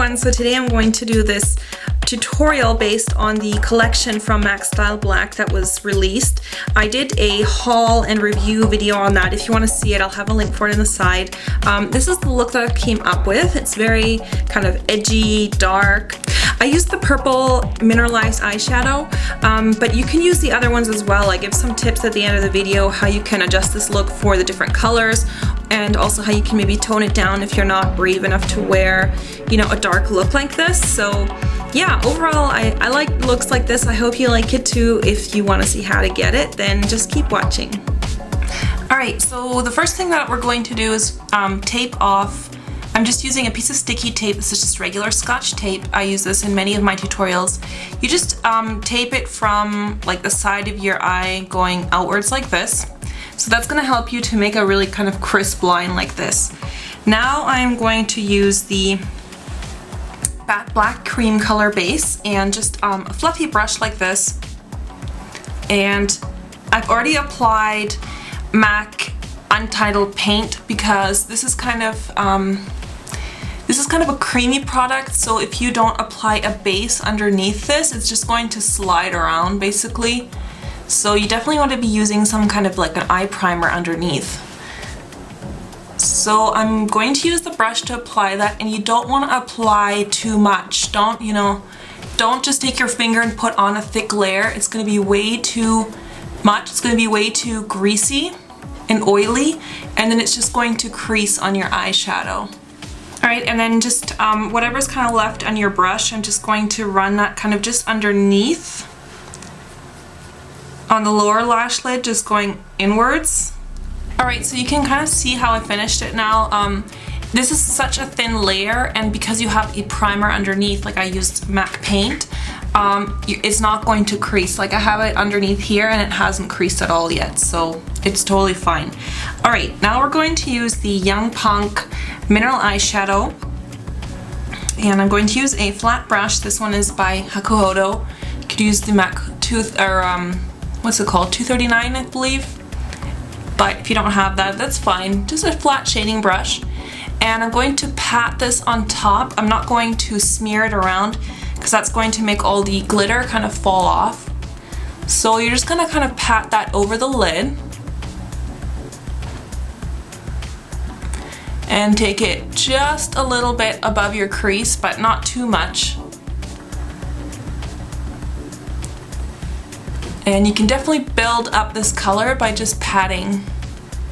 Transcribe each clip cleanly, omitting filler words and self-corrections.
everyone, so today I'm going to do this tutorial based on the collection from MAC Style Black that was released. I did a haul and review video on that. If you want to see it, I'll have a link for it in the side. This is the look that I came up with. It's very kind of edgy, dark. I used the purple mineralized eyeshadow, but you can use the other ones as well. I give some tips at the end of the video how you can adjust this look for the different colors, and also how you can maybe tone it down if you're not brave enough to wear, you know, a dark look like this. So yeah, overall I like looks like this. I hope you like it too. If you want to see how to get it, then just keep watching. Alright, so the first thing that we're going to do is tape off. I'm just using a piece of sticky tape. This is just regular Scotch tape. I use this in many of my tutorials. You just tape it from like the side of your eye going outwards like this. So that's going to help you to make a really kind of crisp line like this. Now I'm going to use the Matte Black cream color base and just a fluffy brush like this. And I've already applied MAC Untitled paint because this is kind of a creamy product, so if you don't apply a base underneath this, it's just going to slide around basically. So you definitely want to be using some kind of like an eye primer underneath. So I'm going to use the brush to apply that, and you don't want to apply too much. Don't just take your finger and put on a thick layer. It's going to be way too much. It's going to be way too greasy and oily, and then it's just going to crease on your eyeshadow. Alright, and then just whatever's kind of left on your brush, I'm just going to run that kind of just underneath on the lower lash lid, just going inwards. Alright, so you can kind of see how I finished it now. This is such a thin layer, and because you have a primer underneath, like I used MAC paint, it's not going to crease. Like I have it underneath here and it hasn't creased at all yet, so it's totally fine. Alright, now we're going to use the Young Punk mineral eyeshadow, and I'm going to use a flat brush. This one is by Hakuhodo. You could use the MAC what's it called, 239 I believe, but if you don't have that, that's fine. Just a flat shading brush, and I'm going to pat this on top. I'm not going to smear it around because that's going to make all the glitter kind of fall off. So you're just gonna kind of pat that over the lid and take it just a little bit above your crease, but not too much. And you can definitely build up this color by just patting.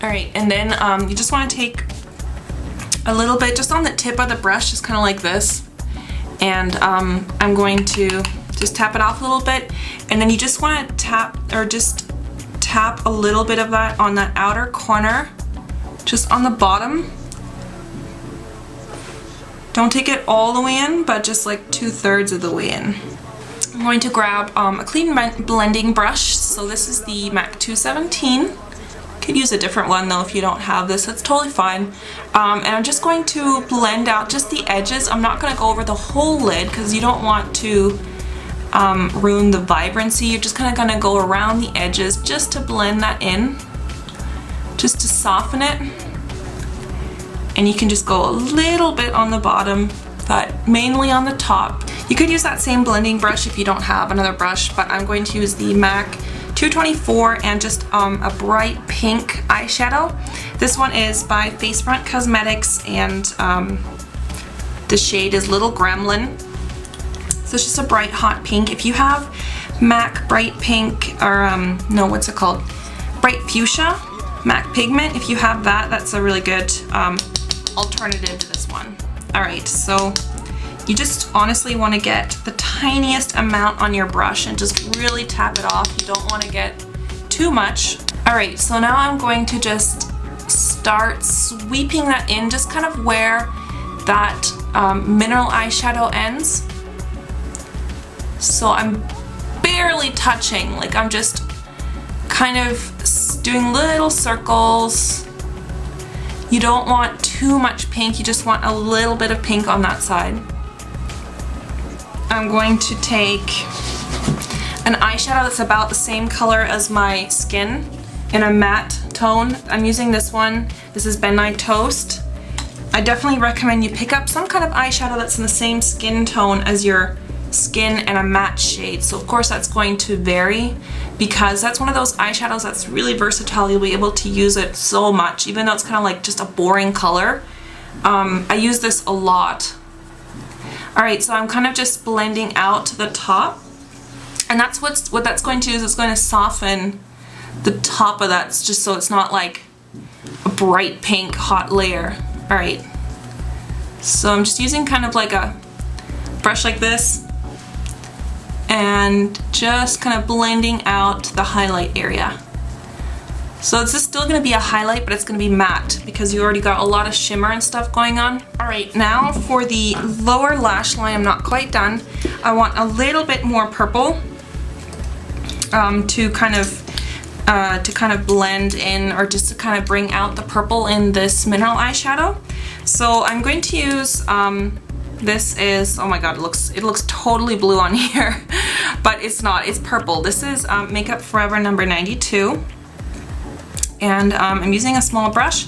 Alright, and then you just want to take a little bit just on the tip of the brush, just kind of like this. And I'm going to just tap it off a little bit, and then you just want to tap a little bit of that on that outer corner, just on the bottom. Don't take it all the way in, but just like 2/3 of the way in. I'm going to grab a clean blending brush. So this is the MAC 217. You could use a different one though if you don't have this, that's totally fine. And I'm just going to blend out just the edges. I'm not going to go over the whole lid because you don't want to ruin the vibrancy. You're just kind of going to go around the edges just to blend that in, just to soften it. And you can just go a little bit on the bottom, but mainly on the top. You could use that same blending brush if you don't have another brush, but I'm going to use the MAC 224 and just a bright pink eyeshadow. This one is by Facefront Cosmetics, and the shade is Little Gremlin. So it's just a bright hot pink. If you have MAC bright pink, or no, what's it called? Bright fuchsia MAC pigment, if you have that, that's a really good alternative to this one. Alright, so you just honestly want to get the tiniest amount on your brush and just really tap it off. You don't want to get too much. Alright, so now I'm going to just start sweeping that in, just kind of where that mineral eyeshadow ends. So I'm barely touching, like I'm just kind of doing little circles. You don't want too much pink, you just want a little bit of pink on that side. I'm going to take an eyeshadow that's about the same color as my skin in a matte tone. I'm using this one. This is Midnight Toast. I definitely recommend you pick up some kind of eyeshadow that's in the same skin tone as your skin and a matte shade. So of course that's going to vary, because that's one of those eyeshadows that's really versatile. You'll be able to use it so much, even though it's kind of like just a boring color. I use this a lot. Alright, so I'm kind of just blending out to the top, and that's what that's going to do, is it's going to soften the top of that, just so it's not like a bright pink hot layer. Alright, so I'm just using kind of like a brush like this and just kind of blending out the highlight area. So this is still going to be a highlight, but it's going to be matte because you already got a lot of shimmer and stuff going on. Alright, now for the lower lash line, I'm not quite done. I want a little bit more purple to kind of blend in, or just to kind of bring out the purple in this mineral eyeshadow. So I'm going to use this is, oh my god, it looks totally blue on here, but it's not, it's purple. This is Makeup Forever number 92. And I'm using a small brush,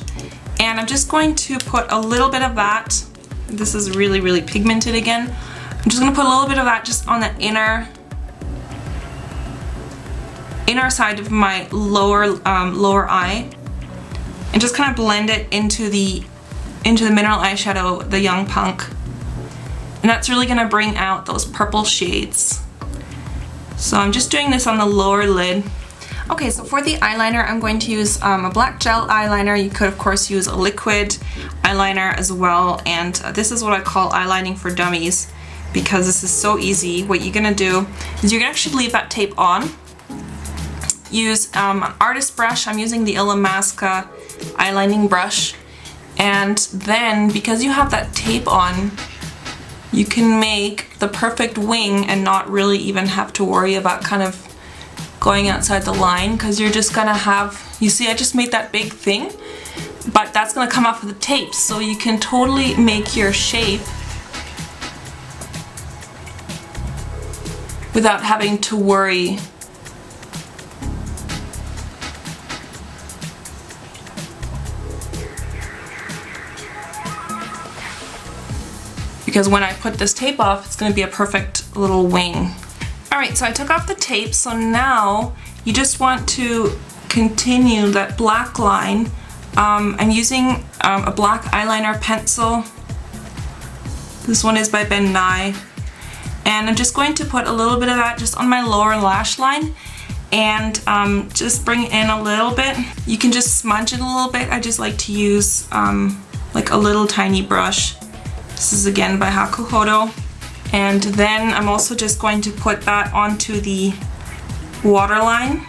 and I'm just going to put a little bit of that. This is really, really pigmented again. I'm just going to put a little bit of that just on the inner side of my lower eye, and just kind of blend it into the mineral eyeshadow, the Young Punk. And that's really going to bring out those purple shades. So I'm just doing this on the lower lid. Okay, so for the eyeliner, I'm going to use a black gel eyeliner. You could, of course, use a liquid eyeliner as well. And this is what I call eyelining for dummies, because this is so easy. What you're gonna do is you're gonna actually leave that tape on. Use an artist brush. I'm using the Illamasqua eyelining brush. And then, because you have that tape on, you can make the perfect wing and not really even have to worry about kind of going outside the line, because you're just gonna have, you see I just made that big thing, but that's gonna come off of the tape, so you can totally make your shape without having to worry. Because when I put this tape off, it's gonna be a perfect little wing. Alright, so I took off the tape, so now you just want to continue that black line. I'm using a black eyeliner pencil. This one is by Ben Nye. And I'm just going to put a little bit of that just on my lower lash line, and just bring it in a little bit. You can just smudge it a little bit. I just like to use like a little tiny brush. This is again by Hakuhodo. And then I'm also just going to put that onto the waterline.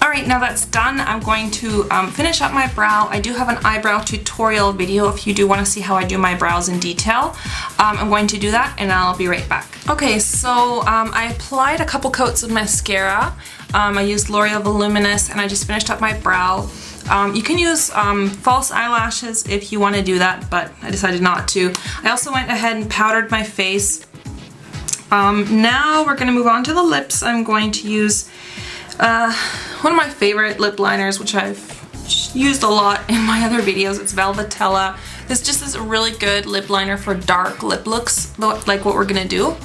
Alright, now that's done. I'm going to finish up my brow. I do have an eyebrow tutorial video if you do want to see how I do my brows in detail. I'm going to do that, and I'll be right back. Okay, so I applied a couple coats of mascara. I used L'Oreal Voluminous, and I just finished up my brow. You can use false eyelashes if you want to do that, but I decided not to. I also went ahead and powdered my face. Now we're going to move on to the lips. I'm going to use one of my favorite lip liners, which I've used a lot in my other videos. It's Velvetella. This just is a really good lip liner for dark lip looks, like what we're going to do.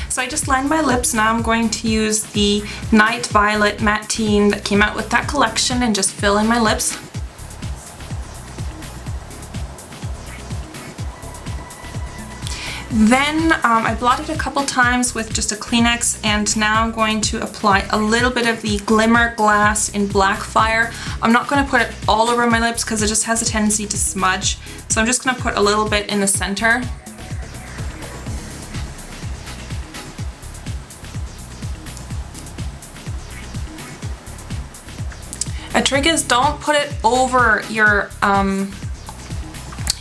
So I just lined my lips. Now I'm going to use the Night Violet Mattine that came out with that collection and just fill in my lips. Then I blotted a couple times with just a Kleenex, and now I'm going to apply a little bit of the Glimmer Glass in Blackfire. I'm not going to put it all over my lips because it just has a tendency to smudge. So I'm just going to put a little bit in the center. A trick is don't put it over your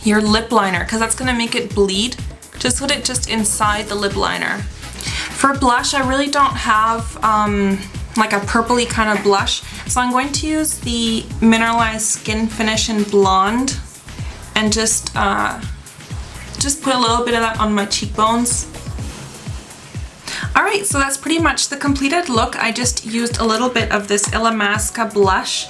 lip liner, because that's going to make it bleed. Just put it just inside the lip liner. For blush, I really don't have like a purpley kind of blush, so I'm going to use the Mineralized Skin Finish in Blonde. and just put a little bit of that on my cheekbones. Alright, so that's pretty much the completed look. I just used a little bit of this Illamasqua blush.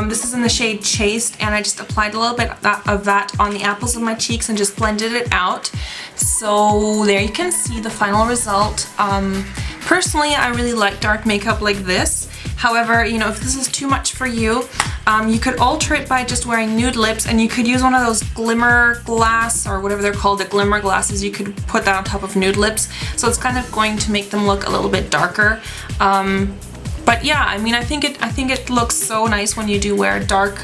This is in the shade Chaste, and I just applied a little bit of that on the apples of my cheeks and just blended it out. So there you can see the final result. Personally, I really like dark makeup like this. However, you know, if this is too much for you, you could alter it by just wearing nude lips, and you could use one of those glimmer glass, or whatever they're called, the glimmer glasses. You could put that on top of nude lips, so it's kind of going to make them look a little bit darker. But yeah, I mean, I think it looks so nice when you do wear dark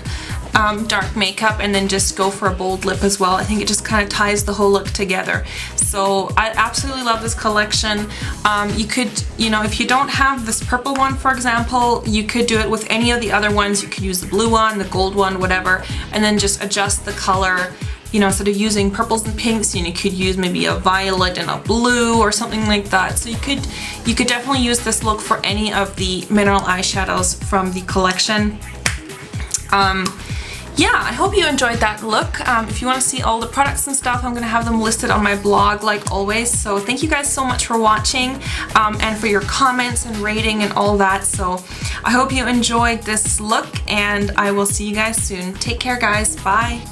makeup and then just go for a bold lip as well. I think it just kind of ties the whole look together. So I absolutely love this collection. You could, you know, if you don't have this purple one, for example, you could do it with any of the other ones. You could use the blue one, the gold one, whatever, and then just adjust the color. You know, instead of using purples and pinks, you could use maybe a violet and a blue or something like that. So you could definitely use this look for any of the mineral eyeshadows from the collection. Yeah, I hope you enjoyed that look. If you want to see all the products and stuff, I'm going to have them listed on my blog like always. So thank you guys so much for watching and for your comments and rating and all that. So I hope you enjoyed this look, and I will see you guys soon. Take care, guys. Bye.